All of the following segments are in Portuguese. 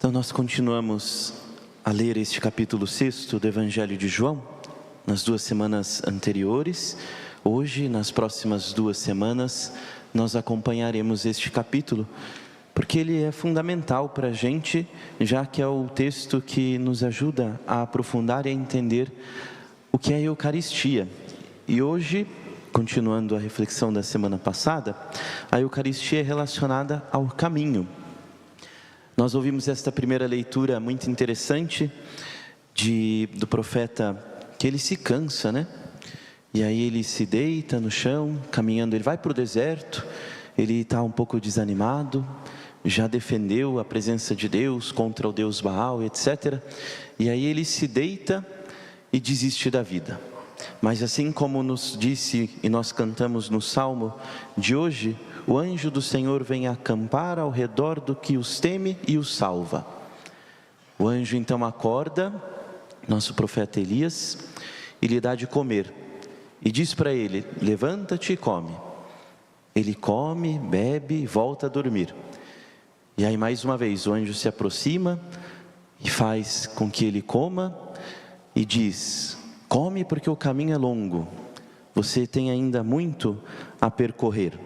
Então nós continuamos a ler este capítulo 6 do Evangelho de João, nas 2 semanas anteriores. Hoje, nas próximas 2 semanas, nós acompanharemos este capítulo, porque ele é fundamental para a gente, já que é o texto que nos ajuda a aprofundar e a entender o que é a Eucaristia. E hoje, continuando a reflexão da semana passada, a Eucaristia é relacionada ao caminho. Nós ouvimos esta primeira leitura muito interessante do profeta, que ele se cansa, né? E aí ele se deita no chão, caminhando, ele vai para o deserto, ele está um pouco desanimado, já defendeu a presença de Deus contra o Deus Baal, etc. E aí ele se deita e desiste da vida. Mas assim como nos disse e nós cantamos no Salmo de hoje, o anjo do Senhor vem acampar ao redor do que os teme e os salva. O anjo então acorda nosso profeta Elias e lhe dá de comer. E diz para ele: levanta-te e come. Ele come, bebe e volta a dormir. E aí mais uma vez o anjo se aproxima e faz com que ele coma e diz: come porque o caminho é longo, você tem ainda muito a percorrer.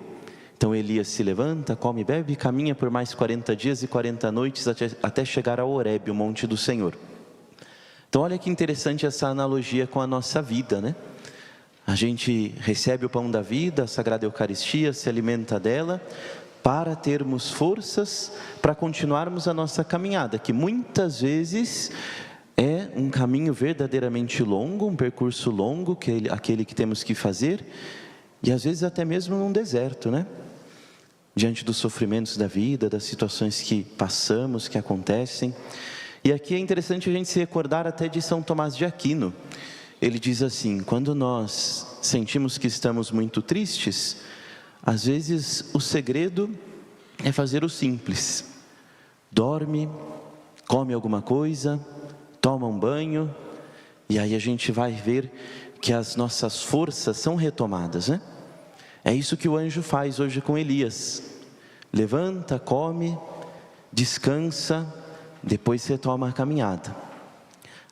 Então Elias se levanta, come, bebe e caminha por mais 40 dias e 40 noites até chegar a Horebe, o monte do Senhor. Então olha que interessante essa analogia com a nossa vida, né? A gente recebe o pão da vida, a Sagrada Eucaristia, se alimenta dela, para termos forças para continuarmos a nossa caminhada, que muitas vezes é um caminho verdadeiramente longo, um percurso longo, aquele que temos que fazer, e às vezes até mesmo num deserto, né? Diante dos sofrimentos da vida, das situações que passamos, que acontecem. E aqui é interessante a gente se recordar até de São Tomás de Aquino. Ele diz assim: quando nós sentimos que estamos muito tristes, às vezes o segredo é fazer o simples. Dorme, come alguma coisa, toma um banho, e aí a gente vai ver que as nossas forças são retomadas, né? É isso que o anjo faz hoje com Elias. Levanta, come, descansa, depois retoma a caminhada.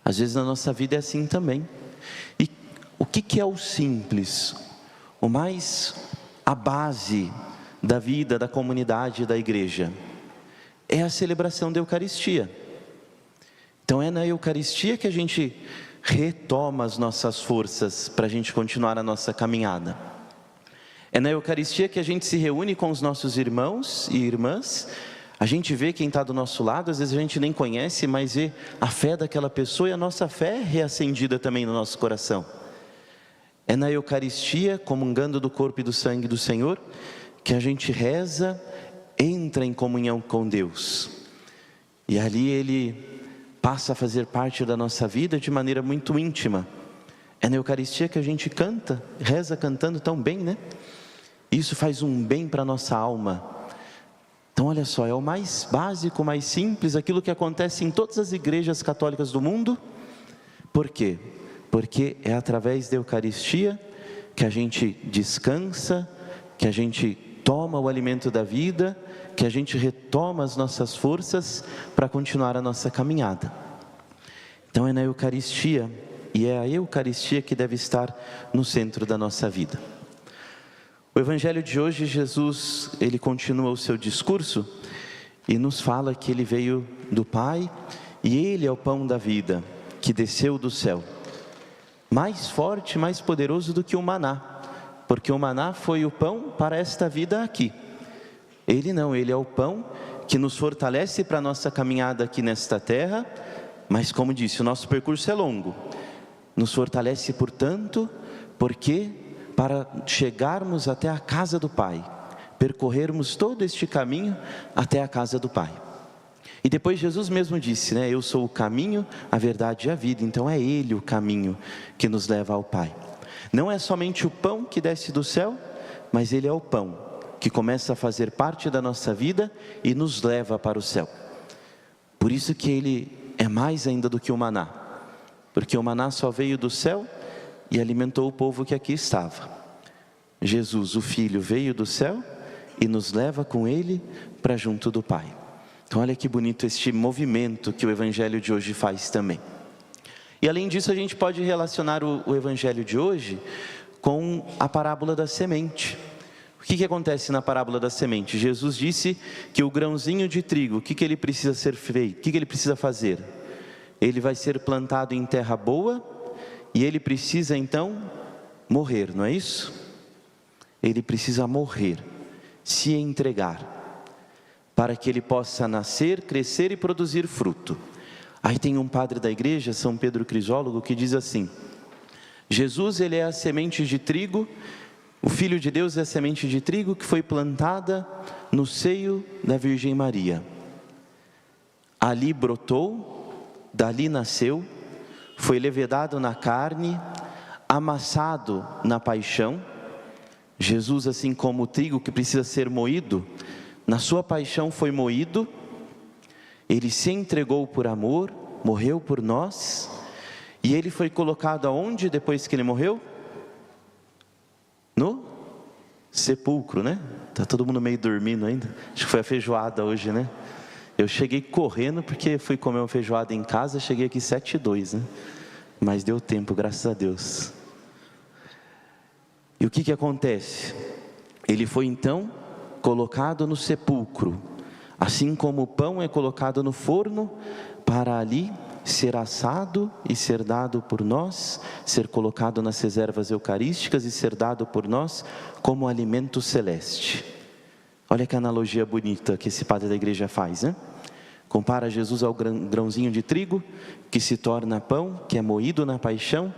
Às vezes na nossa vida é assim também. E o que é o simples? A base da vida, da comunidade, da igreja, é a celebração da Eucaristia. Então é na Eucaristia que a gente retoma as nossas forças para a gente continuar a nossa caminhada. É na Eucaristia que a gente se reúne com os nossos irmãos e irmãs. A gente vê quem está do nosso lado, às vezes a gente nem conhece, mas vê a fé daquela pessoa e a nossa fé é reacendida também no nosso coração. É na Eucaristia, comungando do corpo e do sangue do Senhor, que a gente reza, entra em comunhão com Deus. E ali Ele passa a fazer parte da nossa vida de maneira muito íntima. É na Eucaristia que a gente canta, reza cantando tão bem, né? Isso faz um bem para a nossa alma. Então olha só, é o mais básico, mais simples, aquilo que acontece em todas as igrejas católicas do mundo. Por quê? Porque é através da Eucaristia que a gente descansa, que a gente toma o alimento da vida, que a gente retoma as nossas forças para continuar a nossa caminhada. Então é na Eucaristia, e é a Eucaristia que deve estar no centro da nossa vida. O Evangelho de hoje, Jesus, ele continua o seu discurso e nos fala que ele veio do Pai e ele é o pão da vida que desceu do céu. Mais forte, mais poderoso do que o maná, porque o maná foi o pão para esta vida aqui. Ele não, ele é o pão que nos fortalece para a nossa caminhada aqui nesta terra, mas como disse, o nosso percurso é longo. Nos fortalece, portanto, porque para chegarmos até a casa do Pai, percorrermos todo este caminho até a casa do Pai. E depois Jesus mesmo disse, né? Eu sou o caminho, a verdade e a vida. Então é Ele o caminho que nos leva ao Pai. Não é somente o pão que desce do céu, mas Ele é o pão que começa a fazer parte da nossa vida e nos leva para o céu. Por isso que Ele é mais ainda do que o maná, porque o maná só veio do céu e alimentou o povo que aqui estava. Jesus, o Filho, veio do céu e nos leva com Ele para junto do Pai. Então olha que bonito este movimento que o Evangelho de hoje faz também. E além disso, a gente pode relacionar o Evangelho de hoje com a parábola da semente. O que acontece na parábola da semente? Jesus disse que o grãozinho de trigo, o que ele precisa ser feito? O que ele precisa fazer? Ele vai ser plantado em terra boa e ele precisa então morrer, não é isso? Ele precisa morrer, se entregar, para que ele possa nascer, crescer e produzir fruto. Aí tem um padre da igreja, São Pedro Crisólogo, que diz assim: Jesus, ele é a semente de trigo, o Filho de Deus é a semente de trigo que foi plantada no seio da Virgem Maria. Ali brotou, dali nasceu, foi levedado na carne, amassado na paixão. Jesus, assim como o trigo que precisa ser moído, na sua paixão foi moído. Ele se entregou por amor, morreu por nós, e ele foi colocado aonde depois que ele morreu? No sepulcro, né? Tá todo mundo meio dormindo ainda. Acho que foi a feijoada hoje, né? Eu cheguei correndo porque fui comer uma feijoada em casa, cheguei aqui 7h02, né? Mas deu tempo, graças a Deus. E o que acontece? Ele foi então colocado no sepulcro, assim como o pão é colocado no forno, para ali ser assado e ser dado por nós, ser colocado nas reservas eucarísticas e ser dado por nós como alimento celeste. Olha que analogia bonita que esse padre da igreja faz, né? Compara Jesus ao grãozinho de trigo, que se torna pão, que é moído na paixão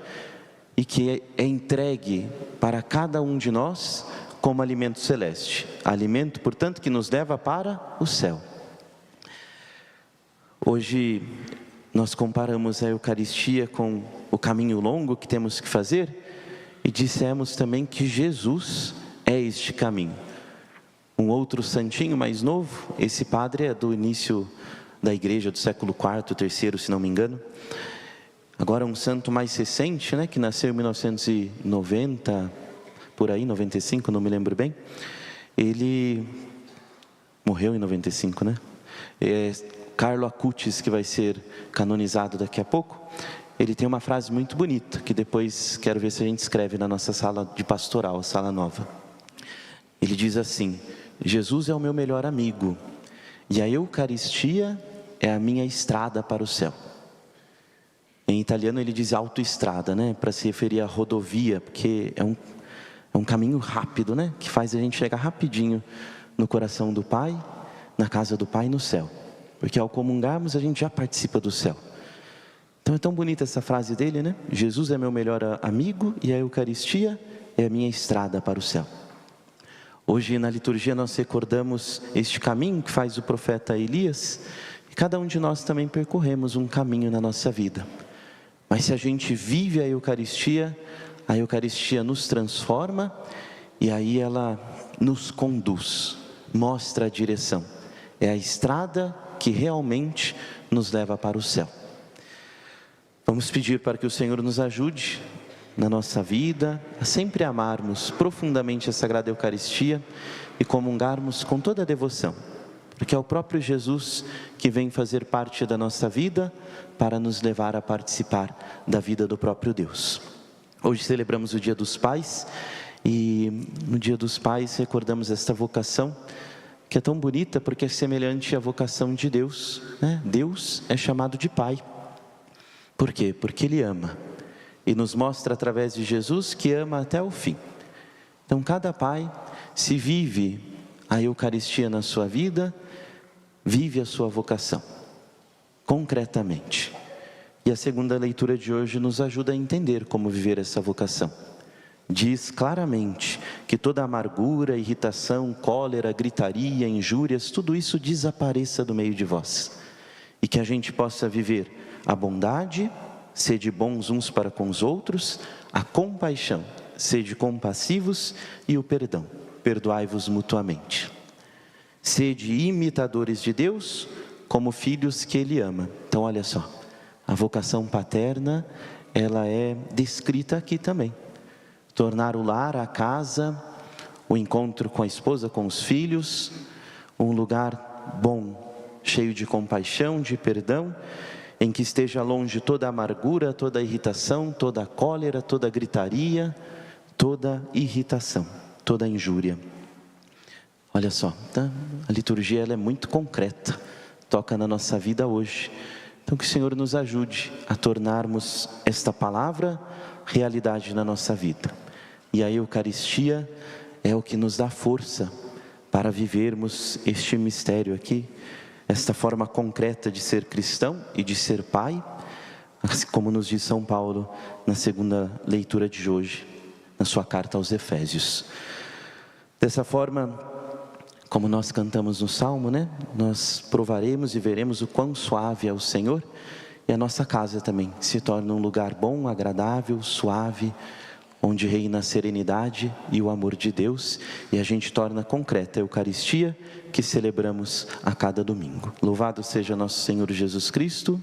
e que é entregue para cada um de nós como alimento celeste. Alimento, portanto, que nos leva para o céu. Hoje nós comparamos a Eucaristia com o caminho longo que temos que fazer e dissemos também que Jesus é este caminho. Um outro santinho mais novo, esse padre é do início da igreja do século IV, III, se não me engano. Agora um santo mais recente, né, que nasceu em 1990, por aí, 95, não me lembro bem. Ele morreu em 95, né? Carlo Acutis, que vai ser canonizado daqui a pouco. Ele tem uma frase muito bonita, que depois quero ver se a gente escreve na nossa sala de pastoral, a sala nova. Ele diz assim: Jesus é o meu melhor amigo, e a Eucaristia é a minha estrada para o céu. Em italiano ele diz autoestrada, né? Para se referir à rodovia, porque é um caminho rápido, né? Que faz a gente chegar rapidinho no coração do Pai, na casa do Pai e no céu. Porque ao comungarmos a gente já participa do céu. Então é tão bonita essa frase dele, né? Jesus é meu melhor amigo e a Eucaristia é a minha estrada para o céu. Hoje na liturgia nós recordamos este caminho que faz o profeta Elias, e cada um de nós também percorremos um caminho na nossa vida. Mas se a gente vive a Eucaristia nos transforma e aí ela nos conduz, mostra a direção. É a estrada que realmente nos leva para o céu. Vamos pedir para que o Senhor nos ajude na nossa vida a sempre amarmos profundamente a Sagrada Eucaristia e comungarmos com toda a devoção, porque é o próprio Jesus que vem fazer parte da nossa vida para nos levar a participar da vida do próprio Deus. Hoje celebramos o Dia dos Pais e no Dia dos Pais recordamos esta vocação que é tão bonita porque é semelhante à vocação de Deus, né? Deus é chamado de Pai. Por quê? Porque Ele ama e nos mostra através de Jesus que ama até o fim. Então cada pai, se vive a Eucaristia na sua vida, vive a sua vocação, concretamente. E a segunda leitura de hoje nos ajuda a entender como viver essa vocação. Diz claramente que toda amargura, irritação, cólera, gritaria, injúrias, tudo isso desapareça do meio de vós. E que a gente possa viver a bondade, sede bons uns para com os outros, a compaixão, sede compassivos, e o perdão, perdoai-vos mutuamente. Sede imitadores de Deus, como filhos que Ele ama. Então olha só, a vocação paterna, ela é descrita aqui também. Tornar o lar, a casa, o encontro com a esposa, com os filhos, um lugar bom, cheio de compaixão, de perdão, em que esteja longe toda amargura, toda irritação, toda cólera, toda gritaria, toda irritação, toda injúria. Olha só, tá? A liturgia ela é muito concreta, toca na nossa vida hoje. Então que o Senhor nos ajude a tornarmos esta palavra realidade na nossa vida. E a Eucaristia é o que nos dá força para vivermos este mistério aqui, esta forma concreta de ser cristão e de ser pai, assim como nos diz São Paulo na segunda leitura de hoje, na sua carta aos Efésios. Dessa forma, como nós cantamos no Salmo, né? Nós provaremos e veremos o quão suave é o Senhor, e a nossa casa também se torna um lugar bom, agradável, suave, onde reina a serenidade e o amor de Deus, e a gente torna concreta a Eucaristia que celebramos a cada domingo. Louvado seja nosso Senhor Jesus Cristo.